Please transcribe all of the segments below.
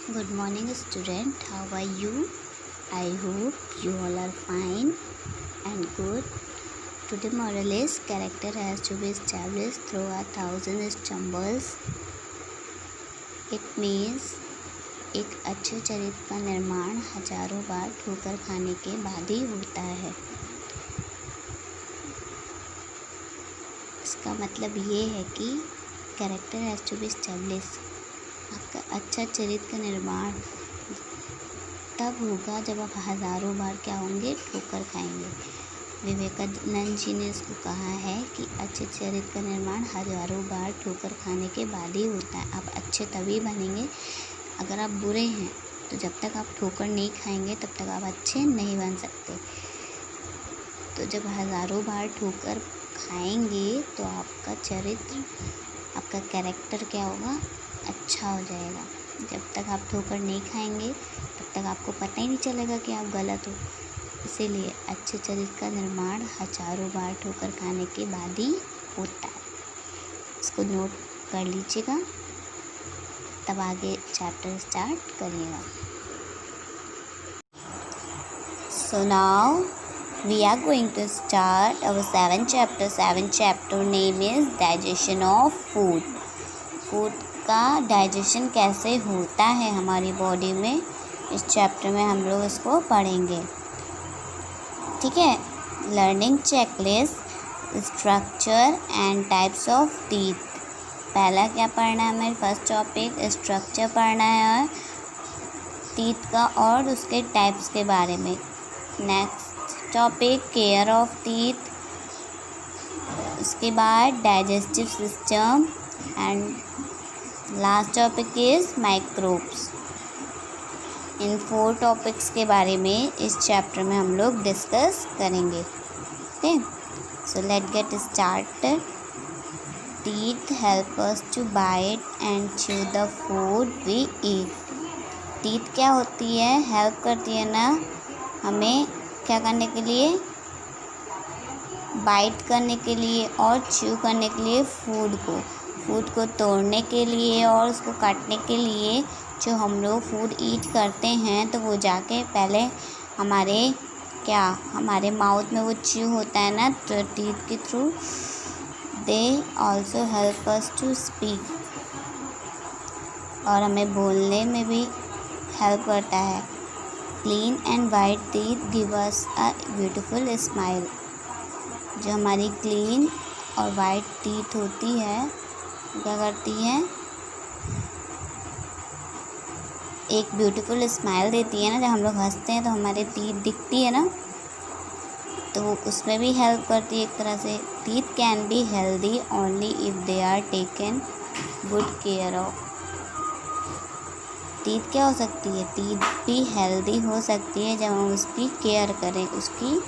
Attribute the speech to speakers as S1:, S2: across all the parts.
S1: Good morning, student. How are you? I hope you all are fine and good. Today moral is character has to be established through a thousand stumbles. It means एक अच्छे चरित्र का निर्माण हजारों बार ठोकर खाने के बाद ही होता है। इसका मतलब ये है कि character has to be establish. आपका अच्छा चरित्र का निर्माण तब होगा जब आप हज़ारों बार क्या होंगे, ठोकर खाएंगे। विवेकानंद जी ने इसको कहा है कि अच्छे चरित्र का निर्माण हज़ारों बार ठोकर खाने के बाद ही होता है। आप अच्छे तभी बनेंगे, अगर आप बुरे हैं तो जब तक आप ठोकर नहीं खाएंगे तब तक आप अच्छे नहीं बन सकते। तो जब हज़ारों बार ठोकर खाएंगे तो आपका चरित्र, आपका कैरेक्टर क्या होगा, अच्छा हो जाएगा। जब तक आप ठोकर नहीं खाएंगे तब तक आपको पता ही नहीं चलेगा कि आप गलत हो। इसीलिए अच्छे चरित्र का निर्माण हजारों बार ठोकर खाने के बाद ही होता है। इसको नोट कर लीजिएगा, तब आगे चैप्टर स्टार्ट करिएगा। So now we are going to start our seventh chapter. Seventh chapter name is digestion of food. Food का डाइजेशन कैसे होता है हमारी बॉडी में, इस चैप्टर में हम लोग इसको पढ़ेंगे। ठीक है। Learning checklist, structure and types of teeth. पहला क्या पढ़ना है हमें, फर्स्ट टॉपिक स्ट्रक्चर पढ़ना है टीथ का और उसके टाइप्स के बारे में। Next topic care of teeth. उसके बाद digestive system and last topic is microbes. In 4 topics के बारे में इस चैप्टर में हम लोग डिस्कस करेंगे। Okay, so let get started. Teeth help us to bite and chew the food we eat. Teeth क्या होती है, हेल्प करती है ना हमें क्या करने के लिए, बाइट करने के लिए और च्यू करने के लिए, फूड को तोड़ने के लिए और उसको काटने के लिए। जो हम लोग फूड ईट करते हैं तो वो जाके पहले हमारे माउथ में वो च्यू होता है ना, तो टीथ के through they also help us to speak, और हमें बोलने में भी हेल्प करता है। Clean and white teeth give us a beautiful smile. जो हमारी क्लीन और वाइट टीथ होती है क्या करती है, एक ब्यूटीफुल स्माइल देती है ना। जब हम लोग हंसते हैं तो हमारे टीथ दिखती है ना, तो वो उसमें भी हेल्प करती है एक तरह से। Teeth can be healthy only if they are taken good care of. Teeth क्या हो सकती है, टीथ भी हेल्दी हो सकती है जब हम उसकी केयर करें, उसकी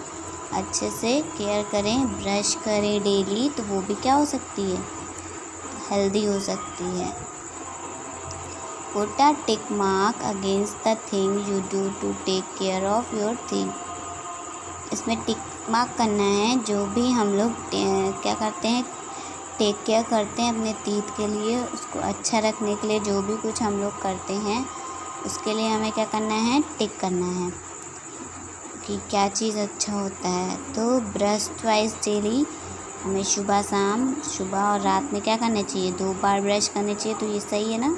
S1: अच्छे से केयर करें, ब्रश करें डेली, तो वो भी क्या हो सकती है, हेल्दी हो सकती है। Put a tick mark against the thing you do to take care of your thing. इसमें टिक मार्क करना है, जो भी हम लोग क्या करते हैं, टेक केयर करते हैं अपने टीथ के लिए, उसको अच्छा रखने के लिए जो भी कुछ हम लोग करते हैं उसके लिए हमें क्या करना है, टिक करना है कि क्या चीज़ अच्छा होता है। तो ब्रश ट्वाइस डेली, हमें सुबह शाम, सुबह और रात में क्या करना चाहिए, 2 बार ब्रश करने चाहिए। तो ये सही है ना,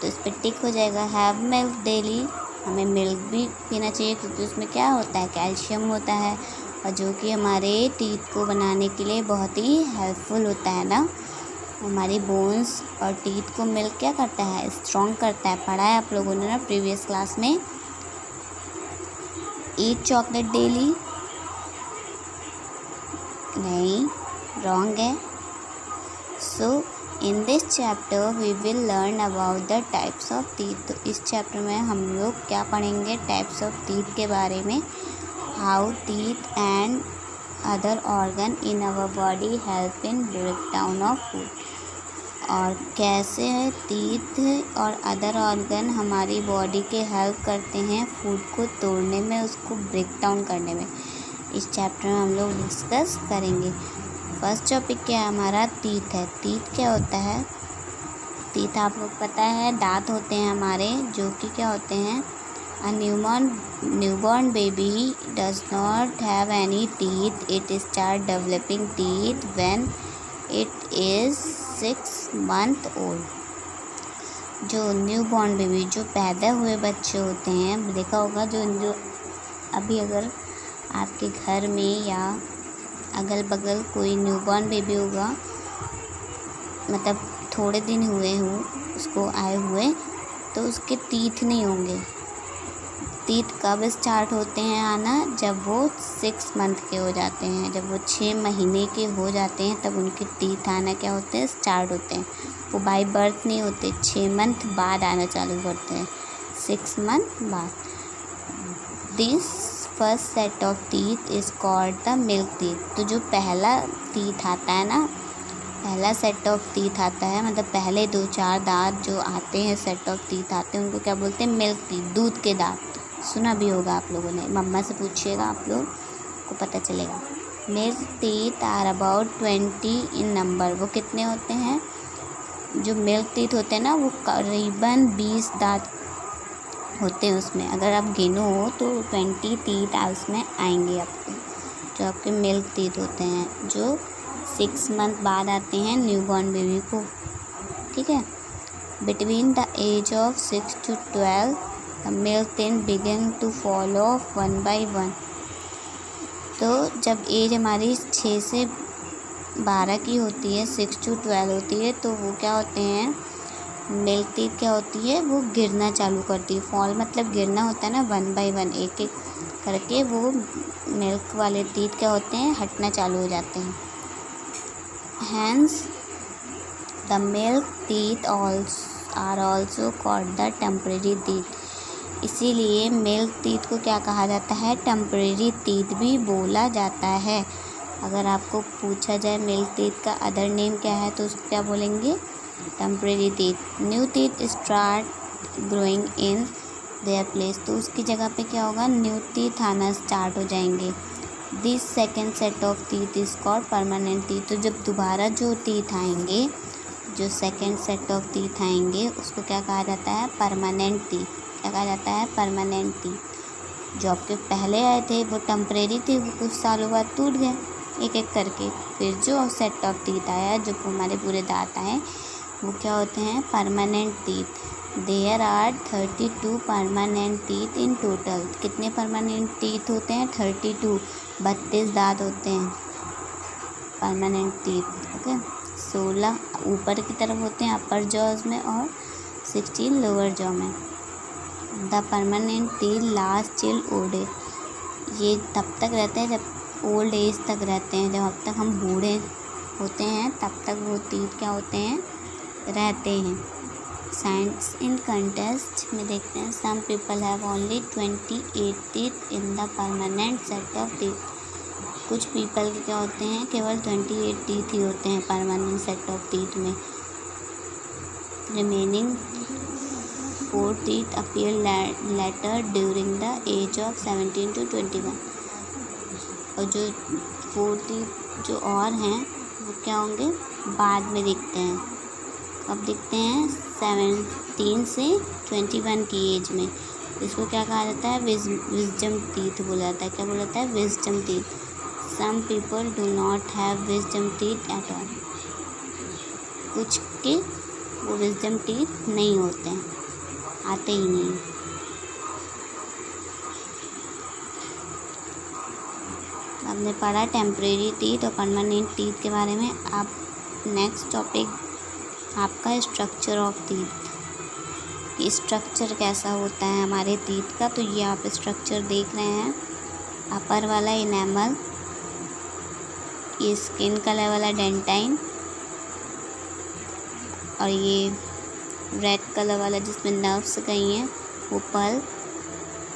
S1: तो इस पर टिक हो जाएगा। हैव मिल्क डेली, हमें मिल्क भी पीना चाहिए क्योंकि उसमें क्या होता है, कैल्शियम होता है, और जो कि हमारे टीथ को बनाने के लिए बहुत ही हेल्पफुल होता है ना। हमारी बोन्स और टीथ को मिल्क क्या करता है, स्ट्रॉन्ग करता है। पढ़ा है आप लोगों ने ना प्रीवियस क्लास में। ईट चॉकलेट डेली, नहीं, रॉन्ग है। So in this chapter we will learn about the types of teeth. तो इस चैप्टर में हम लोग क्या पढ़ेंगे, टाइप्स ऑफ टीथ के बारे में। How teeth and other organ in our body help in break down of food, और कैसे टीथ और अदर ऑर्गन हमारी बॉडी के हेल्प करते हैं फूड को तोड़ने में, उसको ब्रेक डाउन करने में। इस चैप्टर में हम लोग डिस्कस करेंगे। फर्स्ट टॉपिक क्या है हमारा, टीथ है। टीथ क्या होता है, टीथ आप लोग पता है दांत होते हैं हमारे, जो कि क्या होते हैं, a newborn baby does not have any teeth. It start developing teeth when it is 6 month old. जो न्यूबॉर्न बेबी, जो पैदा हुए बच्चे होते हैं, देखा होगा जो अभी अगर आपके घर में या अगल बगल कोई न्यूबॉर्न बेबी होगा, मतलब थोड़े दिन हुए हों उसको आए हुए, तो उसके टीथ नहीं होंगे। टीथ कब स्टार्ट होते हैं आना, जब वो 6 मंथ के हो जाते हैं, जब वो 6 महीने के हो जाते हैं, तब उनके टीथ आना क्या होते हैं, स्टार्ट होते हैं। वो बाय बर्थ नहीं होते, 6 मंथ बाद आना चालू करते हैं, 6 मंथ बाद। This first set of teeth is called the milk teeth. तो जो पहला टीथ आता है ना, पहला सेट ऑफ टीथ आता है, मतलब पहले 2-4 दांत जो आते हैं, सेट ऑफ टीथ आते हैं, उनको क्या बोलते हैं, मिल्क टीथ, दूध के दांत। सुना भी होगा आप लोगों ने, मम्मा से पूछिएगा, आप लोग को पता चलेगा। Milk teeth are about 20 in number. वो कितने होते हैं, जो मिल्क टीथ होते हैं ना, वो करीबन 20 दांत होते हैं उसमें। अगर आप गिनो तो 20 टीथ उसमें आएंगे आपको, जो आपके मिल्क टीथ होते हैं, जो 6 मंथ बाद आते हैं न्यूबॉर्न बेबी को। ठीक है। Between the age of 6 to 12 the milk teeth begin to fall off 1 by 1। तो जब एज हमारी 6 से 12 की होती है, 6 to 12 होती है, तो वो क्या होते हैं, मिल्क टीथ क्या होती है, वो गिरना चालू करती है। फॉल मतलब गिरना होता है ना, 1 by 1 एक एक करके वो मिल्क वाले टीथ क्या होते हैं, हटना चालू हो जाते हैं। Hence the milk teeth are also called the temporary teeth. इसीलिए मिल्क टीथ को क्या कहा जाता है, टेम्परेरी टीथ भी बोला जाता है। अगर आपको पूछा जाए मिल्क टीथ का अदर नेम क्या है, तो उसको क्या बोलेंगे, temporary teeth. New teeth start growing in their place. तो उसकी जगह पे क्या होगा, न्यू टीथ आना स्टार्ट हो जाएंगे। This second set of teeth is called permanent teeth. तो जब दोबारा जो टीथ आएंगे, जो सेकेंड सेट ऑफ टीथ आएंगे, उसको क्या कहा जाता है, परमानेंट टीथ। क्या कहा जाता है, परमानेंट टीथ। जो आपके पहले आए थे वो टेम्परेरी थे, वो कुछ सालों बाद टूट गए एक एक करके। फिर जो सेट ऑफ टीथ आया, जो हमारे पूरे दांत आए, वो क्या होते हैं, permanent teeth. There are 32 permanent teeth in total. कितने परमानेंट टीथ होते हैं, 32, 32 दांत होते हैं परमानेंट टीथ। ओके। 16 ऊपर की तरफ होते हैं अपर जॉज में, और 16 लोअर जॉ में। The permanent teeth last till old age. ये तब तक रहते हैं जब ओल्ड एज तक रहते हैं, जब अब तक हम बूढ़े होते हैं तब तक वो टीथ क्या होते हैं, रहते हैं। साइंस इन कंटेस्ट में देखते हैं, some people have only 28 teeth in the permanent set of teeth. कुछ पीपल के क्या होते हैं, केवल 28 टीथ ही होते हैं परमानेंट सेट ऑफ टीथ में। Remaining 4 teeth appear later during the age of 17 to 21। और जो 4 टीथ जो और हैं वो क्या होंगे, बाद में दिखते हैं। कब दिखते हैं, 17 से 21 की एज में। इसको क्या कहा जाता है, विजडम टीथ बोला जाता है। क्या बोला जाता है, wisdom teeth. Some people do not have wisdom teeth at all. कुछ के वो विजडम टीथ नहीं होते हैं, आते ही नहीं। हमने पढ़ा टेम्परेरी टीथ और परमानेंट टीथ के बारे में। अब नेक्स्ट टॉपिक आपका स्ट्रक्चर ऑफ टीथ। ये स्ट्रक्चर कैसा होता है हमारे टीथ का, तो ये आप स्ट्रक्चर देख रहे हैं। अपर वाला इनेमल, ये स्किन कलर वाला डेंटाइन, और ये रेड कलर वाला जिसमें नर्व्स गई हैं वो पल्प,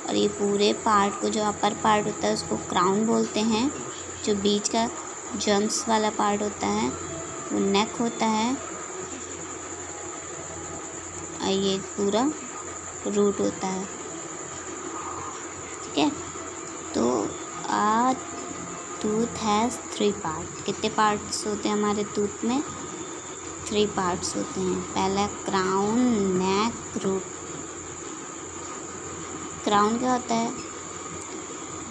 S1: और ये पूरे पार्ट को, जो अपर पार्ट होता है उसको क्राउन बोलते हैं। जो बीच का जम्स वाला पार्ट होता है वो नेक होता है, और ये पूरा रूट होता है। ठीक है। तो आ टूथ हैज़ 3 पार्ट। कितने पार्ट्स होते हैं हमारे टूथ में, 3 पार्ट्स होते हैं। पहला क्राउन, नेक, रूट। क्राउन क्या होता है?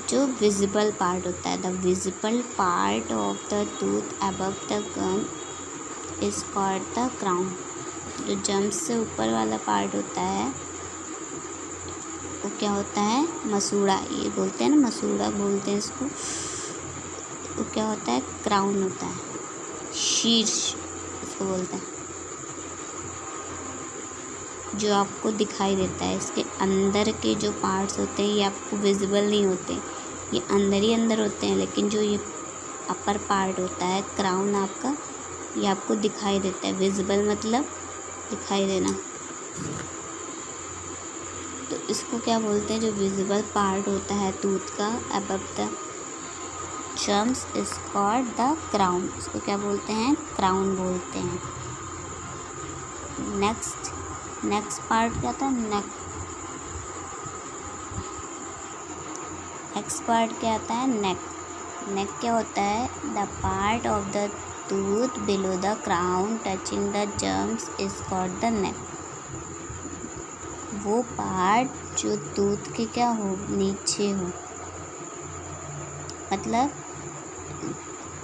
S1: जो विजिबल पार्ट होता है। The visible part of the tooth above the gum is called the crown. जो जम्स से ऊपर वाला पार्ट होता है वो क्या होता है? मसूड़ा। ये बोलते हैं ना, मसूड़ा बोलते हैं इसको। वो क्या होता है? क्राउन होता है। शीर्ष इसको बोलते हैं, जो आपको दिखाई देता है। इसके अंदर के जो पार्ट्स होते हैं ये आपको विजिबल नहीं होते, ये अंदर ही अंदर होते हैं। लेकिन जो ये अपर पार्ट होता है क्राउन आपका, ये आपको दिखाई देता है। विजिबल मतलब दिखाई देना। तो इसको क्या बोलते हैं? जो विजिबल पार्ट होता है टूथ का above the gums is called the crown. इसको क्या बोलते हैं? क्राउन बोलते हैं। नेक्स्ट पार्ट क्या था? नेक्स्ट पार्ट क्या आता है? नेक क्या होता है? The part of the tooth below the crown touching the gums is called the neck. वो पार्ट जो टूथ के क्या हो? नीचे हो। मतलब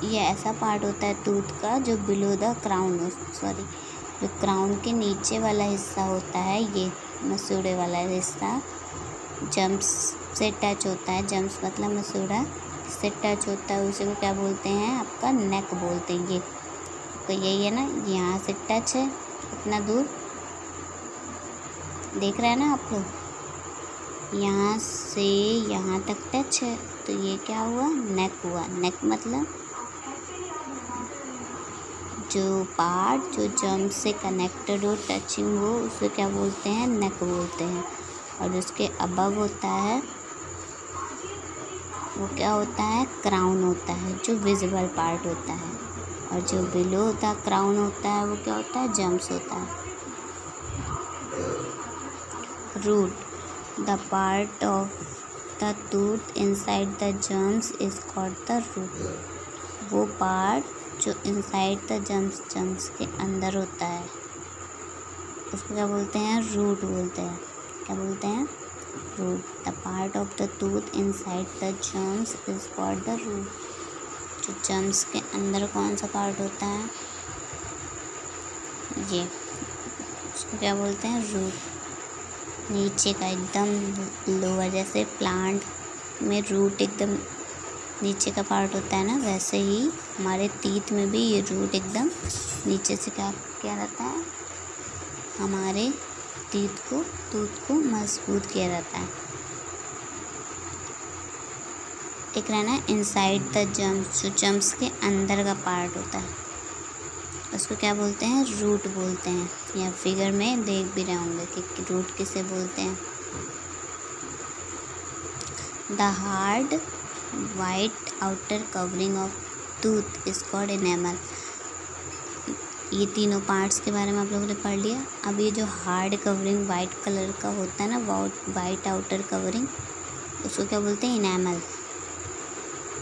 S1: ये ऐसा पार्ट होता है टूथ का जो बिलो द क्राउन हो, जो क्राउन के नीचे वाला हिस्सा होता है, ये मसूड़े वाला हिस्सा जम्स से टच होता है। जम्स मतलब मसूड़ा से टच होता है, उसे को क्या बोलते हैं? आपका नेक बोलते हैं। ये तो यही है ना, यहाँ से टच है, इतना दूर देख रहे हैं ना आप लोग, यहाँ से यहाँ तक टच है, तो ये क्या हुआ? नेक हुआ। नेक मतलब जो पार्ट जो जम्प से कनेक्टेड हो, टचिंग हो, उसे क्या बोलते हैं? नेक बोलते हैं। और उसके अबव होता है वो क्या होता है? क्राउन होता है, जो विजिबल पार्ट होता है। और जो बिलो द क्राउन होता है वो क्या होता है? जम्प्स होता है। Root, the part of the tooth inside the gums is called the root. वो पार्ट जो इनसाइड द जम्स के अंदर होता है उसको क्या बोलते हैं? रूट बोलते हैं। क्या बोलते हैं? Root. The part of the tooth inside the gums is called the root. जो जम्स के अंदर कौन सा पार्ट होता है? ये, उसको क्या बोलते हैं? रूट। नीचे का एकदम लोअर, जैसे प्लांट में रूट एकदम नीचे का पार्ट होता है ना, वैसे ही हमारे टीथ में भी ये रूट एकदम नीचे से क्या रहता है? हमारे टूथ को मजबूत किया जाता है। एक रहना इनसाइड द जम्स, जो जम्स के अंदर का पार्ट होता है उसको क्या बोलते हैं? रूट बोलते हैं। या फिगर में देख भी रहे होंगे कि रूट किसे बोलते हैं। The hard white outer covering of tooth is called enamel. ये तीनों पार्ट्स के बारे में आप लोगों ने पढ़ लिया। अब ये जो हार्ड कवरिंग वाइट कलर का होता है ना, वाइट आउटर कवरिंग, उसको क्या बोलते हैं? इनेमल।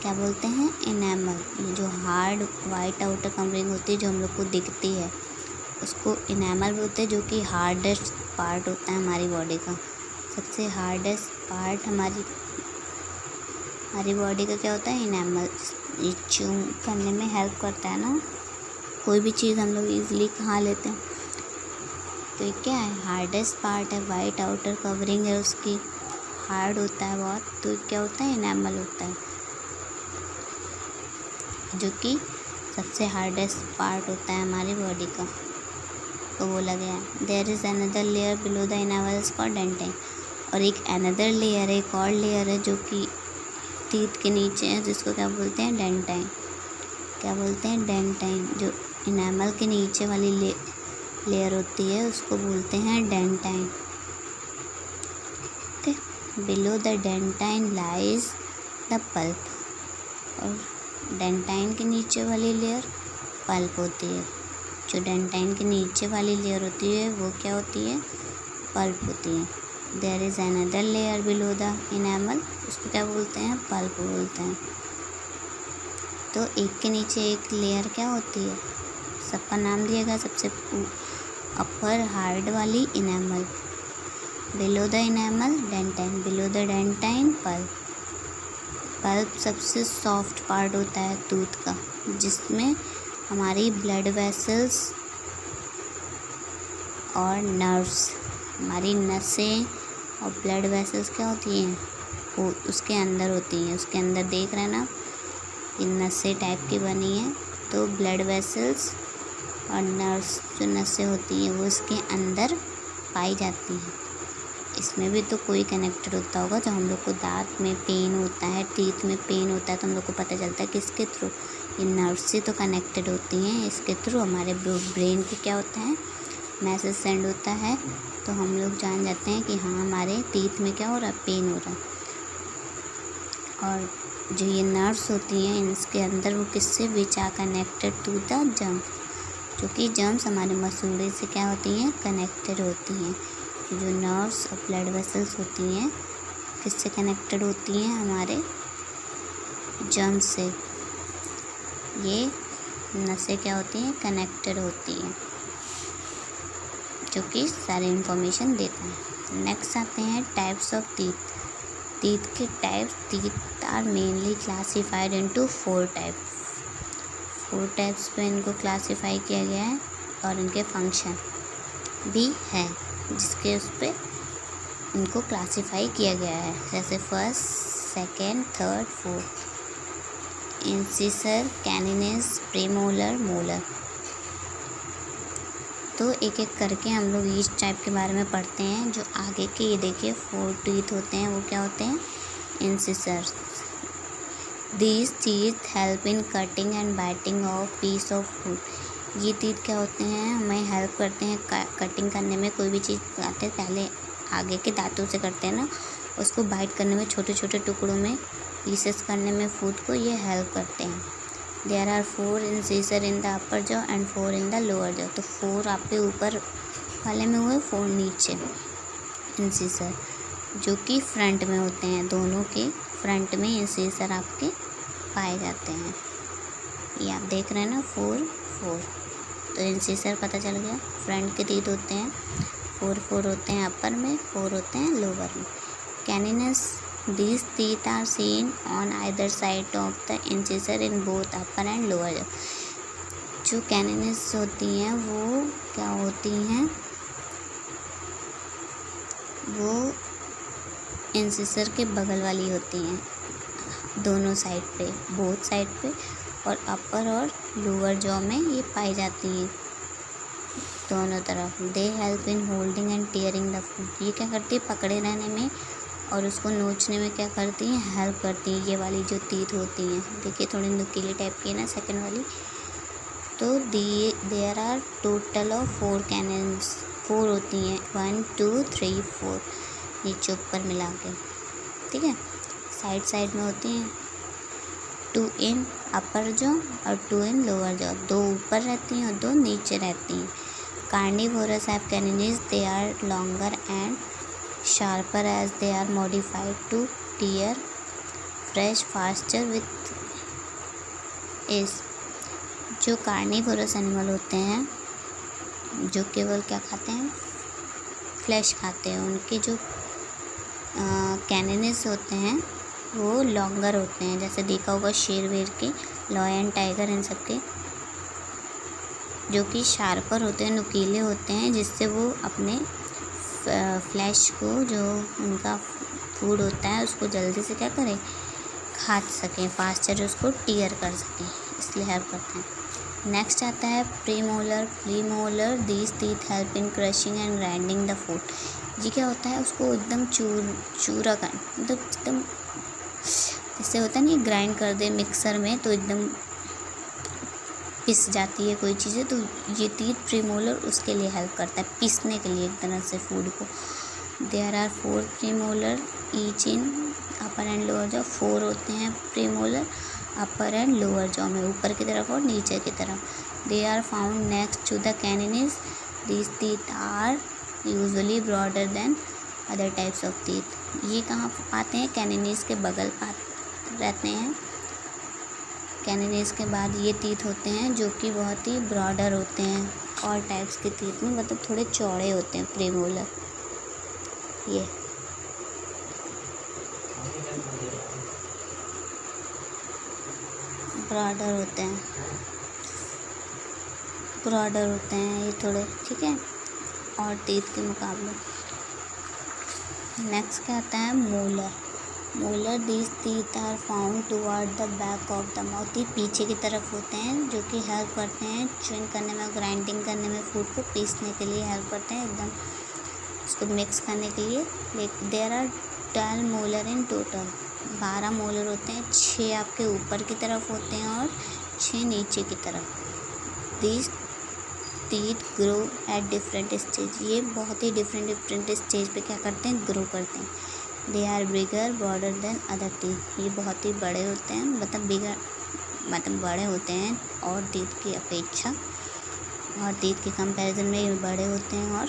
S1: क्या बोलते हैं? इनेमल। ये जो हार्ड वाइट आउटर कवरिंग होती है जो हम लोग को दिखती है उसको इनेमल बोलते हैं, जो कि हार्डेस्ट पार्ट होता है हमारी बॉडी का। सबसे हार्डेस्ट पार्ट हमारी बॉडी का क्या होता है? इनेमल। ये च्यूइंग करने में हेल्प करता है ना, कोई भी चीज़ हम लोग ईजिली खा लेते हैं। तो ये क्या है? हार्डेस्ट पार्ट है, वाइट आउटर कवरिंग है उसकी, हार्ड होता है बहुत, तो ये क्या होता है? इनेमल होता है, जो कि सबसे हार्डेस्ट पार्ट होता है हमारी बॉडी का। तो बोला गया है there is another layer below the enamel is called dentine. और एक अनदर लेयर है, एक और लेयर है जो कि टीथ के नीचे है, जिसको क्या बोलते हैं? डेंटाइन। क्या बोलते हैं? डेंटाइन। जो इनेमल के नीचे वाली लेयर होती है उसको बोलते हैं dentine. Okay, below the dentine lies the pulp. और डेंटाइन के नीचे वाली लेयर पल्प होती है। जो डेंटाइन के नीचे वाली लेयर होती है वो क्या होती है? पल्प होती है। There is another layer below the enamel, उसको क्या बोलते हैं? पल्प बोलते हैं। तो एक के नीचे एक लेयर क्या होती है? सबका नाम दिया गया। सबसे अपर हार्ड वाली enamel, below the enamel dentine, below the dentine pulp. Pulp सबसे सॉफ्ट पार्ट होता है टूथ का, जिसमें हमारी ब्लड वेसल्स और नर्व्स, हमारी नसें और ब्लड वेसल्स क्या होती हैं, वो उसके अंदर होती हैं। उसके अंदर देख रहे हैं ना, ये नसें टाइप की बनी है, तो ब्लड वेसल्स और नर्व्स जो नसें होती हैं वो इसके अंदर पाई जाती हैं। इसमें भी तो कोई कनेक्टेड होता होगा। जब हम लोग को दांत में पेन होता है, टीथ में पेन होता है, तो हम लोग को पता चलता है किसके थ्रू, ये नर्व से तो कनेक्टेड होती हैं। इसके थ्रू हमारे ब्रेन को क्या होता है, मैसेज सेंड होता है, तो हम लोग जान जाते हैं कि हाँ हमारे टीथ में क्या हो रहा है, पेन हो रहा है। और जो ये नर्व्स होती हैं इसके अंदर वो किससे, which are connected to the gums, जो कि जम्स हमारे मसूड़े से क्या होती हैं, कनेक्टेड होती हैं। जो नर्व्स और ब्लड वेसल्स होती हैं किससे कनेक्टेड होती हैं, हमारे जम्स से। ये नसें क्या होती हैं, कनेक्टेड होती हैं, जो कि सारी इंफॉर्मेशन देते हैं। नेक्स्ट आते हैं टाइप्स ऑफ टीथ। टीथ के types, teeth are mainly classified into 4 types. 4 types पे इनको क्लासिफाई किया गया है और इनके फंक्शन भी हैं जिसके उस पर इनको क्लासिफाई किया गया है। जैसे first, second, third, fourth. Incisor, canines, premolar, molar. तो एक एक करके हम लोग ईच टाइप के बारे में पढ़ते हैं। जो आगे के ये देखिए 4 टीथ होते हैं, वो क्या होते हैं, incisors. These teeth help in cutting and biting of piece of food. ये टीथ क्या होते हैं, हमें हेल्प करते हैं कटिंग करने में। कोई भी चीज़ खाते हैं पहले आगे के दांतों से करते हैं ना, उसको बाइट करने में, छोटे छोटे टुकड़ों में पीसेस करने में फूड को ये हेल्प करते हैं। There are 4 incisor in the upper jaw and 4 in the lower jaw. तो 4 आपके ऊपर वाले में हुए, 4 नीचे इंसिसर, जो कि फ्रंट में होते हैं। दोनों के फ्रंट में इंसिसर आपके पाए जाते हैं। ये आप देख रहे हैं ना, 4 4। तो इंसिसर पता चल गया, फ्रंट के टीथ होते हैं, 4 होते हैं अपर में, 4 होते हैं लोअर में। Canines, these teeth are seen on either side of the incisor in both upper and lower jaw. जो कैनिनस होती हैं वो क्या होती हैं, वो इंसिसर के बगल वाली होती हैं, दोनों साइड पे, बोथ साइड पे, और अपर और लोअर जॉ में ये पाई जाती हैं दोनों तरफ। They help in holding and tearing the food. ये क्या करती है, पकड़े रहने में और उसको नोचने में क्या करती हैं, हेल्प करती हैं। ये वाली जो टीथ होती हैं, देखिए थोड़ी नुकीली टाइप की है ना सेकंड वाली। तो देयर आर टोटल ऑफ 4 कैनिन्स, 4 होती हैं, 1 2 3 4 नीचे ऊपर मिला के, ठीक है। साइड साइड में होती हैं, 2 इन अपर जॉ और 2 इन लोअर जॉ। 2 ऊपर रहती हैं और 2 नीचे रहती हैं। Carnivores have canines, they are longer and sharper edge they are modified to tear flesh faster with edge. जो कार्निवोरस एनिमल होते हैं, जो केवल क्या खाते हैं, फ्लैश खाते हैं, उनके जो कैनिन्स होते हैं वो लॉन्गर होते हैं। जैसे देखा होगा शेर वेर के, लॉयन, टाइगर, इन सब के, जो कि शार्पर होते हैं, नुकीले होते हैं, जिससे वो अपने फ्लैश को, जो उनका फूड होता है, उसको जल्दी से क्या करें, खा सकें, फास्टर उसको टीयर कर सकें, इसलिए हेल्प करते हैं। नेक्स्ट आता है premolar. Premolar, these teeth help in crushing and grinding the food. ये क्या होता है, उसको एकदम चूरा कर, मतलब एकदम जैसे होता है नहीं, ग्राइंड कर दे मिक्सर में तो एकदम पिस जाती है कोई चीज़ें, तो ये टीथ प्रीमोलर उसके लिए हेल्प करता है, पीसने के लिए एक तरह से फूड को। There are 4 premolar each in upper and lower jaw. 4 होते हैं premolar upper and lower jaw में, ऊपर की तरफ और नीचे की तरफ। They are found next to the canines. These teeth are usually broader than other types of teeth. ये कहाँ पाते हैं, कैनिन्स के बगल रहते हैं, कैननीज के बाद ये टीथ होते हैं जो कि बहुत ही ब्रॉडर होते हैं और टाइप्स के टीथ में, मतलब थोड़े चौड़े होते हैं प्रीमोलर। ये ब्रॉडर होते हैं, ब्रॉडर होते हैं ये थोड़े, ठीक है, और टीथ के मुकाबले। नेक्स्ट क्या आता है, molar. Molar these teeth are found toward the back of the mouth. ये पीछे की तरफ होते हैं जो कि हेल्प करते हैं च्युइंग करने में, ग्राइंडिंग करने में, फूड को पीसने के लिए हेल्प करते हैं, एकदम उसको मिक्स करने के लिए। There are 12 molar in total. 12 molar होते हैं, 6 आपके ऊपर की तरफ होते हैं और 6 नीचे की तरफ। These teeth grow at different stage. ये बहुत ही डिफरेंट स्टेज पे क्या करते हैं, ग्रो करते हैं। They are bigger broader than other teeth. ये बहुत ही बड़े होते हैं, मतलब बड़े होते हैं और टीथ की अपेक्षा, और टीथ के कंपैरिजन में ये बड़े होते हैं और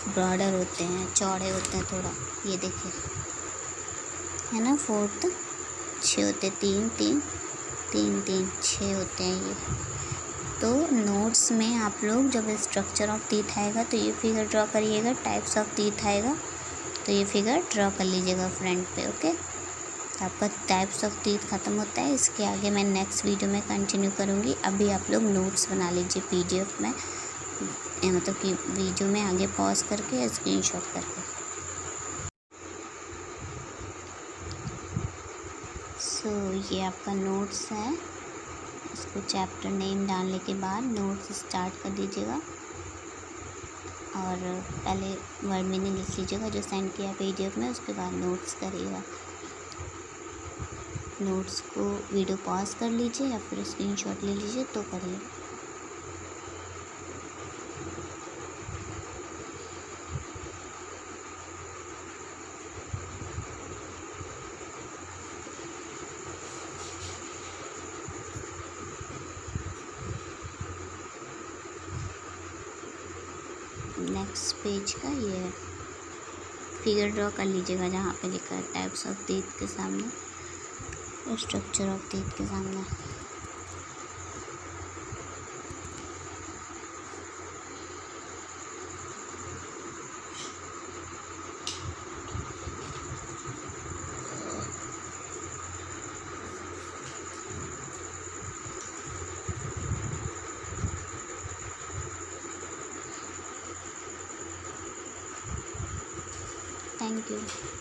S1: ब्रॉडर होते हैं, चौड़े होते हैं थोड़ा। ये देखिए है ना, 4th 6 होते हैं, 3 6 होते हैं ये। तो नोट्स में आप लोग जब स्ट्रक्चर ऑफ टीथ आएगा तो ये फिगर ड्रॉ करिएगा, टाइप्स ऑफ टीथ आएगा तो ये फिगर ड्रॉ कर लीजिएगा फ्रंट पे, ओके। आपका टाइप्स ऑफ टीथ ख़त्म होता है, इसके आगे मैं नेक्स्ट वीडियो में कंटिन्यू करूँगी। अभी आप लोग नोट्स बना लीजिए PDF में, मतलब कि वीडियो में आगे पॉज करके स्क्रीनशॉट करके। सो ये आपका नोट्स है, इसको चैप्टर नेम डालने के बाद नोट्स स्टार्ट कर दीजिएगा और पहले वर्ड मीनिंग लिख लीजिएगा जो सेंड किया PDF में, उसके बाद नोट्स करिएगा। नोट्स को वीडियो पॉज कर लीजिए या फिर स्क्रीनशॉट ले लीजिए तो करिए। नेक्स्ट पेज का ये फिगर ड्रॉ कर लीजिएगा जहाँ पे लिखा है टाइप्स ऑफ टीथ के सामने, स्ट्रक्चर ऑफ टीथ के सामने। Thank you.